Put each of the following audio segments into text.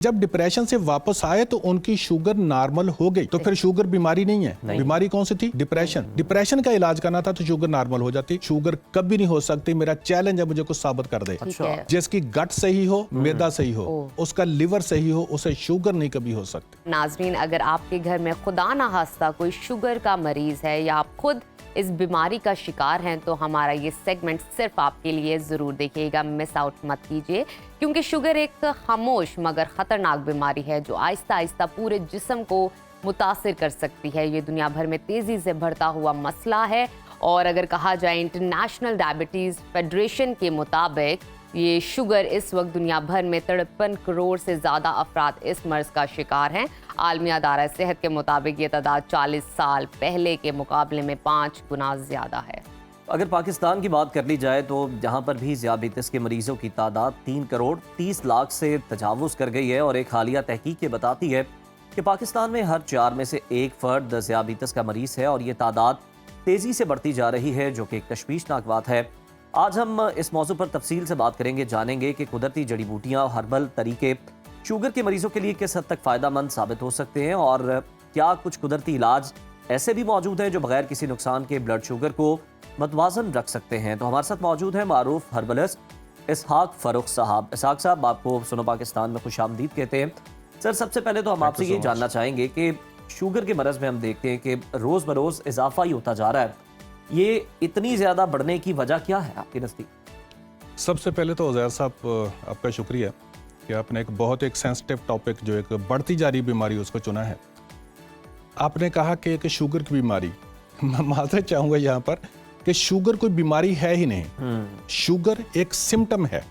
जब डिप्रेशन से वापस आए तो उनकी शुगर नॉर्मल हो गई। तो फिर शुगर बीमारी नहीं है, बीमारी कौन सी थी? डिप्रेशन। डिप्रेशन का इलाज करना था तो शुगर नॉर्मल हो जाती। शुगर कभी नहीं हो सकती, मेरा चैलेंज है मुझे कुछ साबित कर दे। जिसकी गट सही हो, मैदा सही हो, उसका लिवर सही हो, उसे शुगर नहीं कभी हो सकती। नाजरीन, अगर आपके घर में खुदा ना खास्ता कोई शुगर का मरीज है या आप खुद इस बीमारी का शिकार हैं तो हमारा ये सेगमेंट सिर्फ आपके लिए ज़रूर देखिएगा, मिस आउट मत कीजिए, क्योंकि शुगर एक खामोश मगर ख़तरनाक बीमारी है जो आहिस्ता आहिस्ता पूरे जिस्म को मुतासिर कर सकती है। ये दुनिया भर में तेज़ी से बढ़ता हुआ मसला है और अगर कहा जाए इंटरनेशनल डायबिटीज़ फेडरेशन के मुताबिक ये शुगर इस वक्त दुनिया भर में 53 करोड़ से ज़्यादा अफराद इस मर्ज का शिकार हैं। आलमी अदारा सेहत के मुताबिक ये तादाद 40 साल पहले के मुकाबले में 5 गुना ज़्यादा है। अगर पाकिस्तान की बात कर ली जाए तो जहाँ पर भी ज़ियाबीतिस के मरीजों की तादाद 3 करोड़ 30 लाख से तजावुज़ कर गई है और एक हालिया तहकीक ये बताती है कि पाकिस्तान में हर 4 में से एक फ़र्द ज़ियाबीतिस का मरीज़ है और ये तादाद तेज़ी से बढ़ती जा रही है, जो कि एक तशवीशनाक बात है। आज हम इस मौजू पर तफसील से बात करेंगे, जानेंगे कि कुदरती जड़ी बूटियाँ और हर्बल तरीके शुगर के मरीजों के लिए किस हद तक फ़ायदेमंद साबित हो सकते हैं और क्या कुछ कुदरती इलाज ऐसे भी मौजूद हैं जो बगैर किसी नुकसान के ब्लड शुगर को मतवाजन रख सकते हैं। तो हमारे साथ मौजूद है मारूफ हर्बलिस्ट इसहाक फ़ारूक साहब। इसहाक साहब, आपको सुनो पाकिस्तान में खुश आमदीद कहते हैं। सर, सबसे पहले तो हम आपसे ये जानना चाहेंगे कि शुगर के मरज़ में हम देखते हैं कि रोज़ बरोज़ इजाफा ही होता जा रहा है, ये इतनी ज़्यादा बढ़ने की वजह क्या है आपके नज़दीक? सबसे पहले तो उज़ैर साहब आपका शुक्रिया कि आपने एक सेंसिटिव टॉपिक जो एक बढ़ती जा रही बीमारी उसको चुना है। आपने कहा कि एक शुगर की बीमारी, मैं माजरत चाहूँगा यहाँ पर कि शुगर कोई बीमारी है ही नहीं। शुगर एक सिम्टम है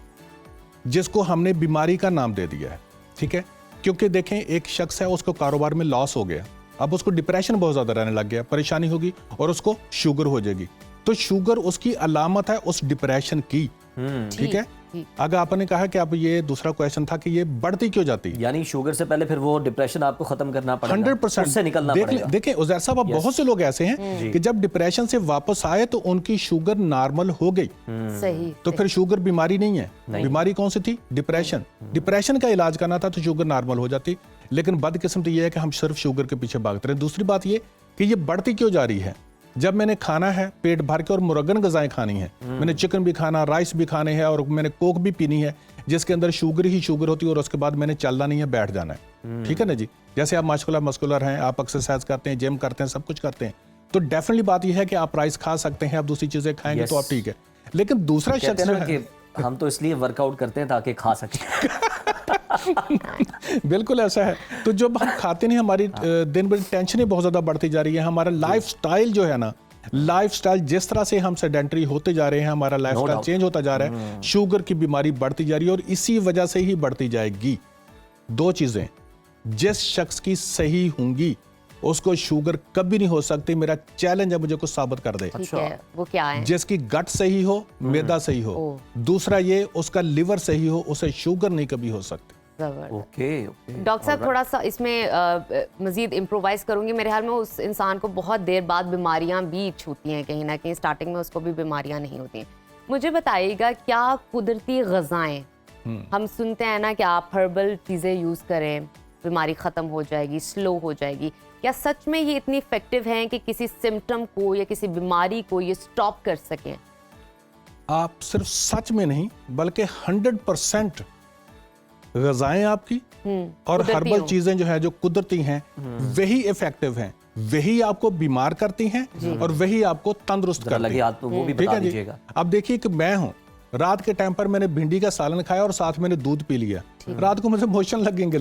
जिसको हमने बीमारी का नाम दे दिया है, ठीक है? क्योंकि देखें, एक शख्स है, उसको कारोबार में लॉस हो गया, अब उसको डिप्रेशन बहुत ज़्यादा रहने लग गया, परेशानी होगी और उसको शुगर हो जाएगी। तो शुगर उसकी अलामत है उस डिप्रेशन की, ठीक है? अगर आपने कहा कि अब ये दूसरा क्वेश्चन था कि ये बढ़ती क्यों जाती, यानी शुगर से पहले फिर वो डिप्रेशन आपको खत्म करना पड़ेगा, 100% उससे निकलना पड़ेगा। देखें उज़ैर साहब, अब बहुत से लोग ऐसे हैं कि जब डिप्रेशन से वापस आए तो उनकी शुगर नॉर्मल हो गई। सही। तो फिर शुगर बीमारी नहीं है, बीमारी कौन सी थी? डिप्रेशन। डिप्रेशन का इलाज करना था तो शुगर नॉर्मल हो जाती, लेकिन बदकिस्मती ये है कि हम सिर्फ शुगर के पीछे भागते रहे। दूसरी बात ये कि ये बढ़ती क्यों जा रही है? जब मैंने खाना है पेट भर के और मुरगन गजाएं खानी है, मैंने चिकन भी खाना, राइस भी खाने हैं और मैंने कोक भी पीनी है जिसके अंदर शुगर ही शुगर होती है और उसके बाद मैंने चलना नहीं है, बैठ जाना है, ठीक है ना जी? जैसे आप मस्कुलर हैं, आप एक्सरसाइज करते हैं, जिम करते हैं, सब कुछ करते हैं, तो डेफिनेटली बात यह है कि आप राइस खा सकते हैं, आप दूसरी चीजें खाएंगे तो आप ठीक है। लेकिन दूसरा शख्स है, हम तो इसलिए वर्कआउट करते हैं ताकि खा सकें। बिल्कुल ऐसा है। तो जब हम खाते नहीं, हमारी दिन भर टेंशनें बहुत ज्यादा बढ़ती जा रही है। हमारा लाइफ स्टाइल जो है ना, लाइफ स्टाइल जिस तरह से हम सेडेंटरी होते जा रहे हैं, हमारा लाइफ स्टाइल चेंज होता जा रहा है, शुगर की बीमारी बढ़ती जा रही है और इसी वजह से ही बढ़ती जाएगी। दो चीजें जिस शख्स की सही होंगी उसको शुगर कभी नहीं हो सकती, मेरा चैलेंज है मुझे कुछ साबित कर दे। ठीक है, वो क्या है? जिसकी गट सही हो, मैदा सही हो, दूसरा ये उसका लिवर सही हो, उसे शुगर नहीं कभी हो सकती। ओके। डॉक्टर साहब, थोड़ा सा इसमें मजीद इम्प्रोवाइज करूंगी। मेरे ख्याल में उस इंसान को बहुत देर बाद बीमारियां भी छूती हैं, कहीं ना कहीं स्टार्टिंग में उसको भी बीमारियां नहीं होती हैं। मुझे बताइएगा, क्या कुदरती ग़िज़ाएं, हम सुनते हैं ना कि आप हर्बल चीज़ें यूज़ करें बीमारी ख़त्म हो जाएगी, स्लो हो जाएगी, क्या सच में ये इतनी इफेक्टिव हैं कि किसी सिम्टम को या किसी बीमारी को ये स्टॉप कर सकें? आप सिर्फ सच में नहीं बल्कि 100% ग़िज़ाएं आपकी और हर्बल चीजें जो है, जो कुदरती हैं, वही इफेक्टिव हैं, वही आपको बीमार करती हैं और वही आपको तंदुरुस्त करती हैं। तो वो भी बता दीजिएगा। अब देखिए कि मैं हूं, रात के टाइम पर मैंने भिंडी का सालन खाया और साथ मैंने दूध पी लिया, रात को मुझे मोशन लगेंगे।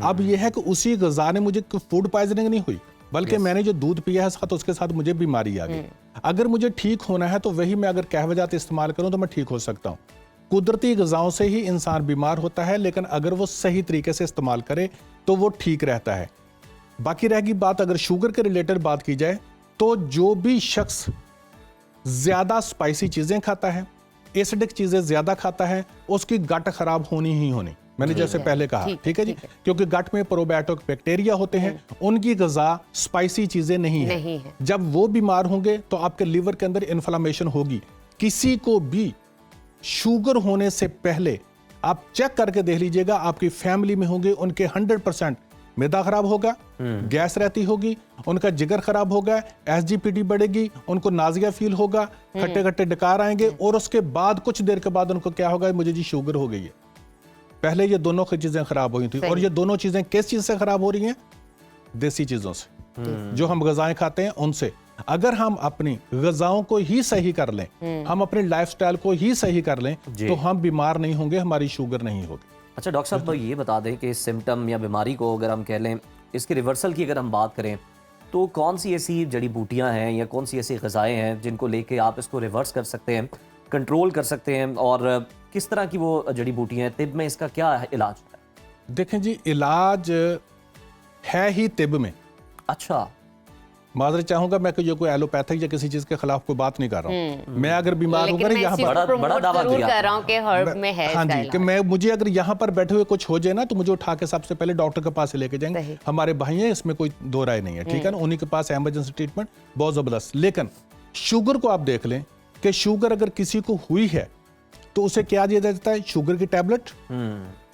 अब यह है कि उसी ग़िज़ा ने मुझे फूड पॉइजनिंग नहीं हुई, बल्कि मैंने जो दूध पिया है साथ उसके साथ मुझे बीमारी आ गई। अगर मुझे ठीक होना है तो वही मैं अगर कहवजात इस्तेमाल करूं तो मैं ठीक हो सकता हूं। कुदरती ग़िज़ाओं से ही इंसान बीमार होता है, लेकिन अगर वो सही तरीके से इस्तेमाल करे तो वो ठीक रहता है। बाकी रहेगी बात, अगर शुगर के रिलेटेड बात की जाए तो जो भी शख्स ज्यादा स्पाइसी चीजें खाता है, एसिडिक चीजें ज्यादा खाता है, उसकी गट खराब होनी ही होनी। मैंने जैसे पहले कहा, ठीक है जी, क्योंकि गट में प्रोबायोटिक बैक्टीरिया होते हैं, उनकी ग़िज़ा स्पाइसी चीजें नहीं है। जब वो बीमार होंगे तो आपके लिवर के अंदर इन्फ्लेमेशन होगी। किसी को भी शुगर होने से पहले आप चेक करके देख लीजिएगा, आपकी फैमिली में होंगे उनके 100% मैदा खराब होगा, गैस रहती होगी, उनका जिगर खराब होगा, एसजीपीटी बढ़ेगी, उनको नाजिया फील होगा, खट्टे खट्टे डकार आएंगे, और उसके बाद कुछ देर के बाद उनको क्या होगा, मुझे जी शुगर हो गई है। पहले ये दोनों चीजें खराब हुई थी, और ये दोनों चीजें किस चीज से खराब हो रही हैं? देसी चीजों से, जो हम गजाएं खाते हैं उनसे। अगर हम अपनी गजाओं को ही सही कर लें, हम अपने लाइफस्टाइल को ही सही कर लें, तो हम बीमार नहीं होंगे, हमारी शुगर नहीं होगी। अच्छा डॉक्टर साहब, तो ये बता दें कि सिम्टम या बीमारी को अगर हम कह लें, इसके रिवर्सल की अगर हम बात करें, तो कौन सी ऐसी जड़ी बूटियां हैं या कौन सी ऐसी ग़िज़ाएं हैं जिनको लेके आप इसको रिवर्स कर सकते हैं, कंट्रोल कर सकते हैं, और किस तरह की वो जड़ी बूटियां हैं? तिब में इसका क्या इलाज है? देखें जी, इलाज है ही तिब में। अच्छा, माजरत चाहूंगा मैं कि ये कोई एलोपैथिक या किसी चीज के खिलाफ कोई बात नहीं कर रहा हूँ। मैं अगर बीमार हूँ लेकिन मैं यहाँ इस चीज़ पर को बड़ा promote दावा जरूर किया कर रहा हूँ कि हर्ब में है हाँ इसका जी, कि इलाज। मैं मुझे अगर यहाँ पर बैठे हुए कुछ हो जाए ना, तो मुझे उठा के सबसे पहले डॉक्टर के पास से लेके जाएंगे। सही। हमारे भाई हैं, इसमें कोई दो राय नहीं है, ठीक है ना। उन्हीं के पास इमरजेंसी ट्रीटमेंट बहुत जबरदस्त। लेकिन शुगर को आप देख लें कि शुगर अगर किसी को हुई है तो उसे क्या दिया जाता है? शुगर की टैबलेट,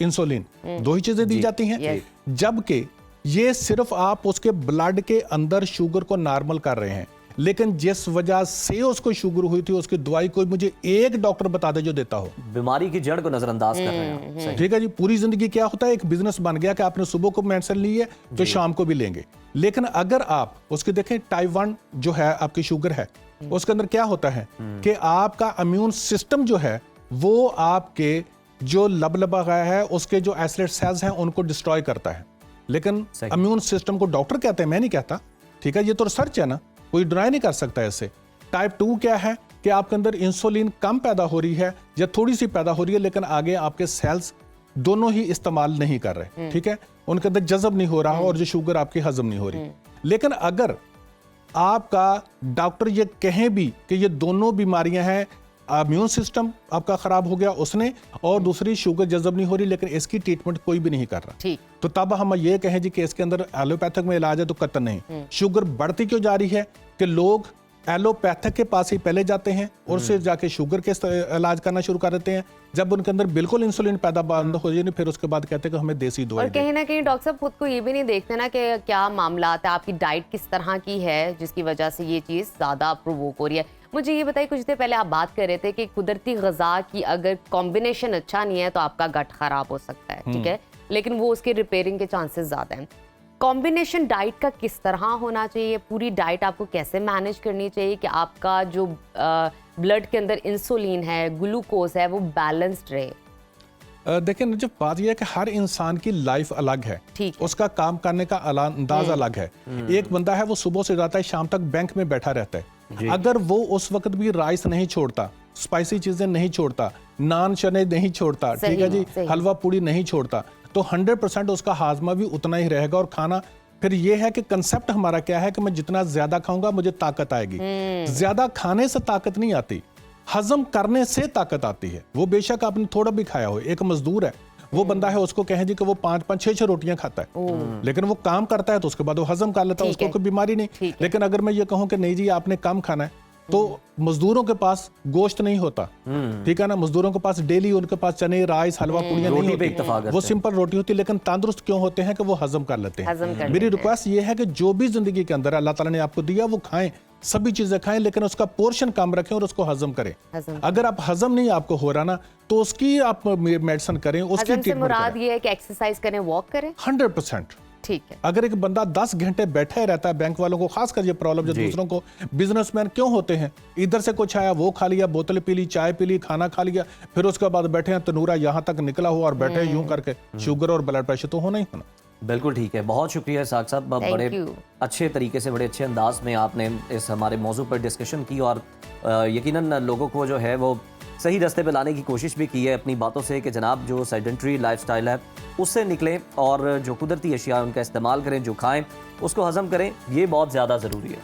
इंसुलिन, दो ही चीजें दी जाती हैं। Yes. जबकि ये सिर्फ आप उसके ब्लड के अंदर शुगर को नॉर्मल कर रहे हैं, लेकिन जिस वजह से उसको शुगर हुई थी उसकी दवाई कोई मुझे एक डॉक्टर बता दे जो देता हो। बीमारी की जड़ को नजरअंदाज कर रहे हैं। सही। ठीक है जी, पूरी जिंदगी क्या होता है, एक बिजनेस बन गया कि आपने सुबह को मेडिसिन ली है तो शाम को भी लेंगे। लेकिन अगर आप उसके देखें, टाइप 1 जो है आपकी शुगर है, उसके अंदर क्या होता है कि आपका इम्यून सिस्टम जो है वो आपके जो लबलबा गया है उसके जो आइसोलेट सेल्स हैं उनको डिस्ट्रॉय करता है। लेकिन सही। इम्यून सिस्टम को डॉक्टर कहते हैं, मैं नहीं कहता, ठीक है, ये तो रिसर्च है ना, कोई डिनाई नहीं कर सकता इससे। टाइप 2 क्या है कि आपके अंदर इंसुलिन कम पैदा हो रही है या थोड़ी सी पैदा हो रही है, लेकिन आगे आपके सेल्स दोनों ही इस्तेमाल नहीं कर रहे, ठीक है, उनके अंदर जज़ब नहीं हो रहा और जो शुगर आपकी हजम नहीं हो रही। लेकिन अगर आपका डॉक्टर ये कहें भी कि ये दोनों बीमारियां हैं, इम्यून सिस्टम आपका खराब हो गया उसने, और दूसरी शुगर जज़ब नहीं हो रही, लेकिन इसकी ट्रीटमेंट कोई भी नहीं कर रहा, ठीक। तो तब हम ये कहें जी कि इसके अंदर एलोपैथिक में इलाज है, तो कतई नहीं। शुगर बढ़ती क्यों जा रही है कि लोग एलोपैथिक के पास ही पहले जाते हैं और उससे जाके शुगर के इलाज करना शुरू कर देते हैं। जब उनके अंदर बिल्कुल इंसुलिन पैदा बंद हो जाए, फिर उसके बाद कहते हैं कि हमें देसी दवाई और कहीं ना कहीं डॉक्टर साहब खुद को ये भी नहीं देखते ना कि क्या मामला है, आपकी डाइट किस तरह की है जिसकी वजह से ये चीज़ ज़्यादा प्रोवोक हो रही है। मुझे ये बताइए, कुछ देर पहले आप बात कर रहे थे कि कुदरती ग़िज़ा की अगर कॉम्बिनेशन अच्छा नहीं है तो आपका गट खराब हो सकता है, ठीक है, लेकिन वो उसके रिपेयरिंग के चांसेस ज़्यादा हैं। कॉम्बिनेशन डाइट का किस तरह होना चाहिए? पूरी डाइट आपको कैसे मैनेज करनी चाहिए कि आपका जो ब्लड के अंदर इंसुलिन है, ग्लूकोज है, वो बैलेंस्ड रहे? देखिए, जब बात यह है कि हर इंसान की लाइफ अलग है, ठीक है। उसका काम करने का अंदाज अलग है। एक बंदा है वो सुबह से जाता है शाम तक बैंक में बैठा रहता है, अगर वो उस वक्त भी राइस नहीं छोड़ता, स्पाइसी चीजें नहीं छोड़ता, नान चने नहीं छोड़ता, ठीक है जी, हलवा पूड़ी नहीं छोड़ता, तो 100% उसका हाजमा भी उतना ही रहेगा। और खाना फिर ये है कि कंसेप्ट हमारा क्या है कि मैं जितना ज्यादा खाऊंगा मुझे ताकत आएगी। ज्यादा खाने से ताकत नहीं आती, हजम करने से ताकत आती है। वो बेशक आपने थोड़ा भी खाया हो, एक मजदूर है, वो बंदा है, उसको कहें जी कि वो 5-5, 6-6 रोटियां खाता है, लेकिन वो काम करता है तो उसके बाद वो हजम कर लेता है, उसको कोई बीमारी नहीं। लेकिन अगर मैं ये कहूं कि नहीं जी आपने कम खाना है, तो मजदूरों के पास गोश्त नहीं होता, ठीक है ना, मजदूरों के पास डेली उनके पास चने, राइस, हलवा पूड़ियां नहीं होती, वो सिंपल रोटी होती, लेकिन तंदुरुस्त क्यों होते हैं कि वो हजम कर लेते हैं। मेरी रिक्वेस्ट ये है कि जो भी जिंदगी के अंदर अल्लाह ताला ने आपको दिया वो खाएं, सभी चीजें खाएं, लेकिन उसका पोर्शन कम रखें और उसको हजम करें। अगर आप हजम नहीं आपको हो रहा ना, तो उसकी आप मेडिसिन करें, उसकी ट्रीटमेंट मुराद ये है कि एक्सरसाइज करें, वॉक करें। 100%। ठीक है। अगर एक बंदा 10 घंटे बैठे रहता है, बैंक वालों को खासकर ये प्रॉब्लम जो दूसरों को, बिजनेसमैन क्यों होते हैं, इधर से कुछ आया वो खा लिया, बोतल पी ली, चाय पी ली, खाना खा लिया, फिर उसके बाद बैठे हैं तनूरा यहाँ तक निकला हुआ और बैठे हैं यूं करके, शुगर और ब्लड प्रेशर तो होना ही होना। बिल्कुल ठीक है, बहुत शुक्रिया साग साहब, बड़े अच्छे तरीके से, बड़े अच्छे अंदाज में आपने इस हमारे मौजू पर डिस्कशन की, और यकीनन लोगों को जो है वो सही रास्ते पे लाने की कोशिश भी की है अपनी बातों से कि जनाब जो सेडेंट्री लाइफस्टाइल है उससे निकलें और जो कुदरती अशिया उनका इस्तेमाल करें, जो खाएं उसको हजम करें, ये बहुत ज़्यादा ज़रूरी है।